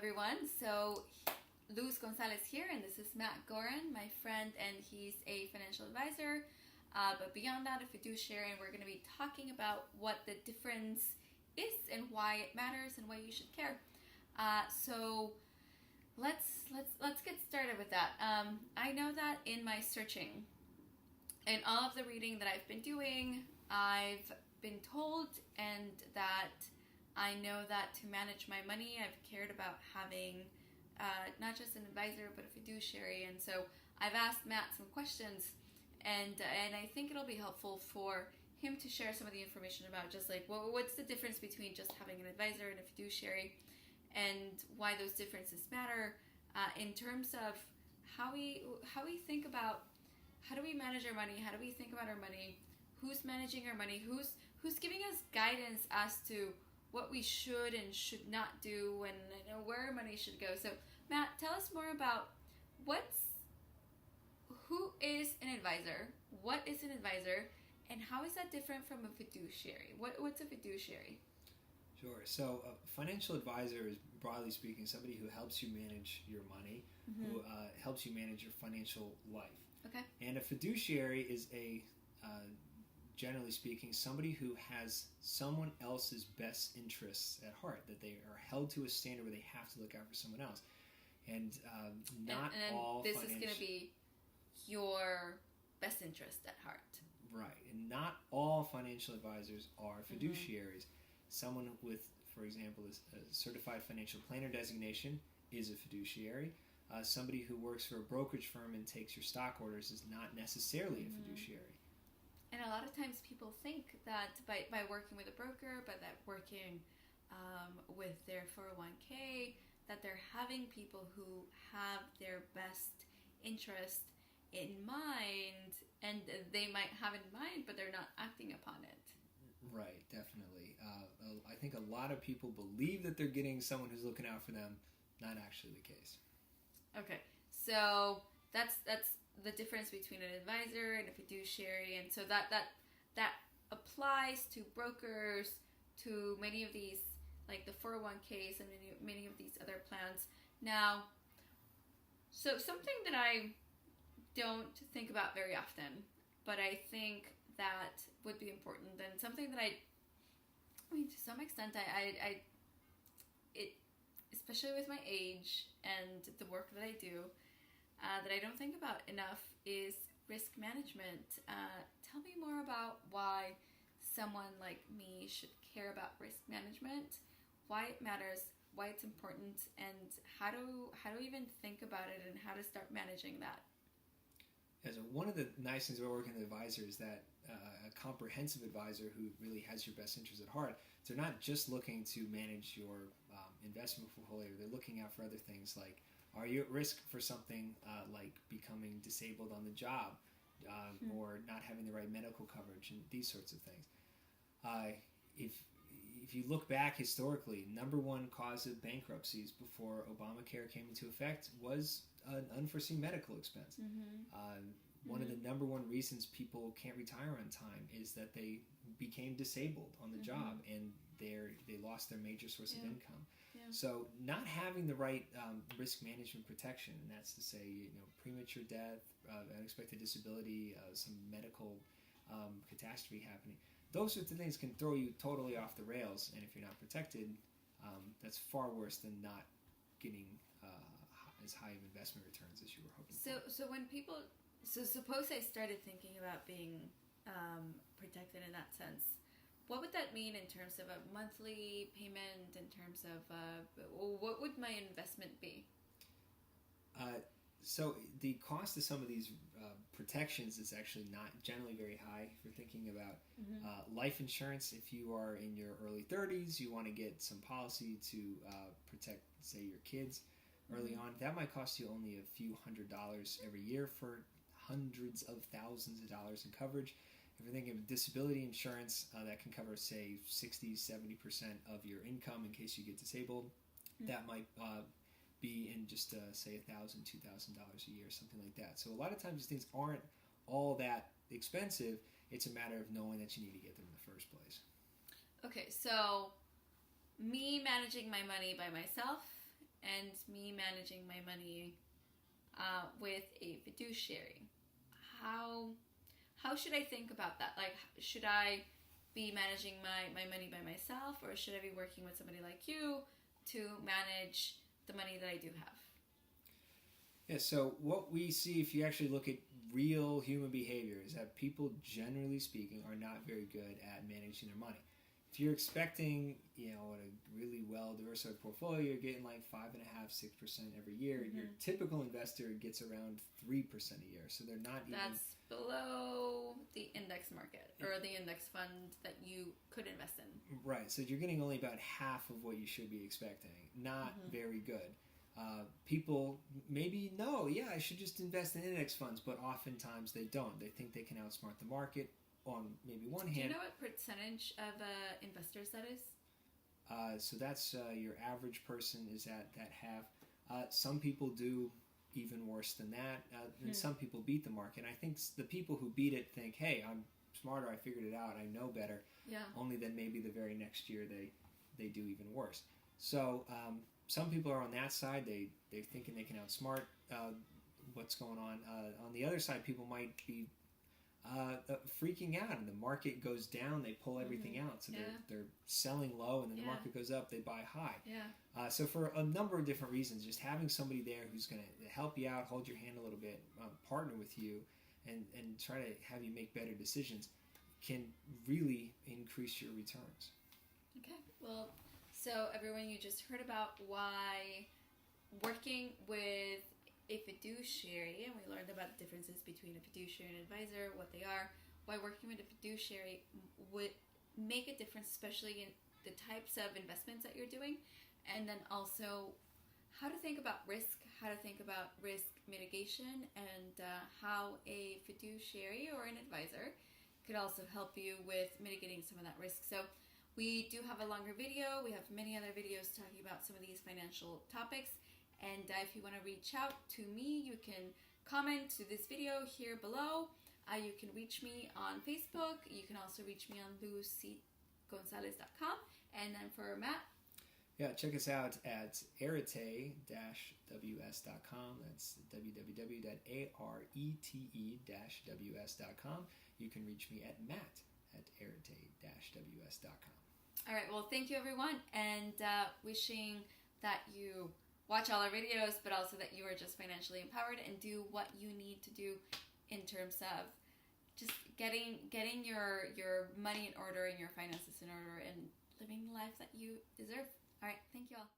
everyone. So, Luz Gonzalez here, and this is Matt Gorin, my friend, and he's a financial advisor. But beyond that, a fiduciary, and we're going to be talking about what the difference is and why it matters and why you should care. So, let's get started with that. I know that in my searching and all of the reading that I've been doing, I've been told and that I know that to manage my money, I've cared about having not just an advisor, but a fiduciary. And so I've asked Matt some questions, and I think it'll be helpful for him to share some of the information about just like what's the difference between just having an advisor and a fiduciary, and why those differences matter in terms of how we think about how do we manage our money, how do we think about our money, who's managing our money, who's giving us guidance as to what we should and should not do, and where our money should go. So, Matt, tell us more about who is an advisor, what is an advisor, and how is that different from a fiduciary? What's a fiduciary? Sure. So, a financial advisor is, broadly speaking, somebody who helps you manage your money, who helps you manage your financial life. Okay. And a fiduciary is generally speaking, somebody who has someone else's best interests at heart, that they are held to a standard where they have to look out for someone else. And all this is going to be your best interest at heart. Right. And not all financial advisors are fiduciaries. Someone with, for example, a certified financial planner designation is a fiduciary. Somebody who works for a brokerage firm and takes your stock orders is not necessarily a fiduciary. And a lot of times people think that by working with a broker, by that working with their 401k, that they're having people who have their best interest in mind, and they might have it in mind, but they're not acting upon it. Right, definitely. I think a lot of people believe that they're getting someone who's looking out for them, not actually the case. Okay, so that's the difference between an advisor and a fiduciary, and so that applies to brokers, to many of these, like the 401ks and many of these other plans. Now, so something that I don't think about very often, but I think that would be important, and something that I mean, to some extent, it, especially with my age and the work that I do, that I don't think about enough is risk management. Tell me more about why someone like me should care about risk management, why it matters, why it's important, and how to even think about it and how to start managing that. Yeah, so one of the nice things about working with an advisor is that a comprehensive advisor who really has your best interests at heart, they're not just looking to manage your investment portfolio, they're looking out for other things like, are you at risk for something like becoming disabled on the job or not having the right medical coverage and these sorts of things. If you look back historically, number one cause of bankruptcies before Obamacare came into effect was an unforeseen medical expense. One of the number one reasons people can't retire on time is that they became disabled on the job and they lost their major source of income. Yeah. So not having the right risk management protection, and that's to say, premature death, unexpected disability, some medical catastrophe happening, those sorts of things can throw you totally off the rails. And if you're not protected, that's far worse than not getting as high of investment returns as you were hoping for. So suppose I started thinking about being protected in that sense. What would that mean in terms of a monthly payment, in terms of what would my investment be? So the cost of some of these protections is actually not generally very high. If you're thinking about life insurance, if you are in your early 30s, you want to get some policy to protect, say, your kids early on, that might cost you only a few $100s every year for hundreds of thousands of dollars in coverage. If you're thinking of disability insurance, that can cover, say, 60-70% of your income in case you get disabled. That might be in just, say, $1,000, $2,000 a year, something like that. So a lot of times these things aren't all that expensive. It's a matter of knowing that you need to get them in the first place. Okay, so me managing my money by myself and me managing my money with a fiduciary. How should I think about that? Like, should I be managing my money by myself, or should I be working with somebody like you to manage the money that I do have? Yeah, so what we see if you actually look at real human behavior is that people, generally speaking, are not very good at managing their money. If you're expecting, a really well-diversified portfolio, you're getting like 5.5%, 6% every year. Your typical investor gets around 3% a year, so they're not even... That's below the index market, or the index fund that you could invest in. Right, so you're getting only about half of what you should be expecting. Not very good. People maybe know, I should just invest in index funds, but oftentimes they don't. They think they can outsmart the market on maybe one hand. Do you know what percentage of investors that is? So that's your average person is at that half. Some people do even worse than that, and some people beat the market. I think the people who beat it think, hey, I'm smarter, I figured it out, I know better. Yeah. Only then maybe the very next year they do even worse. So some people are on that side. They're thinking they can outsmart what's going on. On the other side, people might be freaking out, and the market goes down, they pull everything out. So they're selling low, and then the market goes up, they buy high. Yeah. So for a number of different reasons, just having somebody there who's going to help you out, hold your hand a little bit, partner with you, and try to have you make better decisions can really increase your returns. Okay. Well, so everyone, you just heard about why working with a fiduciary, and we learned about the differences between a fiduciary and an advisor, what they are, why working with a fiduciary would make a difference, especially in the types of investments that you're doing, and then also how to think about risk, how to think about risk mitigation, and how a fiduciary or an advisor could also help you with mitigating some of that risk. So we do have a longer video. We have many other videos talking about some of these financial topics. And if you want to reach out to me, you can comment to this video here below. You can reach me on Facebook. You can also reach me on lucygonzalez.com. And then for Matt? Yeah, check us out at arete-ws.com. That's www.arete-ws.com. You can reach me at matt@arete-ws.com. All right, well, thank you, everyone, and wishing that you watch all our videos, but also that you are just financially empowered and do what you need to do in terms of just getting your money in order and your finances in order and living the life that you deserve. All right, thank you all.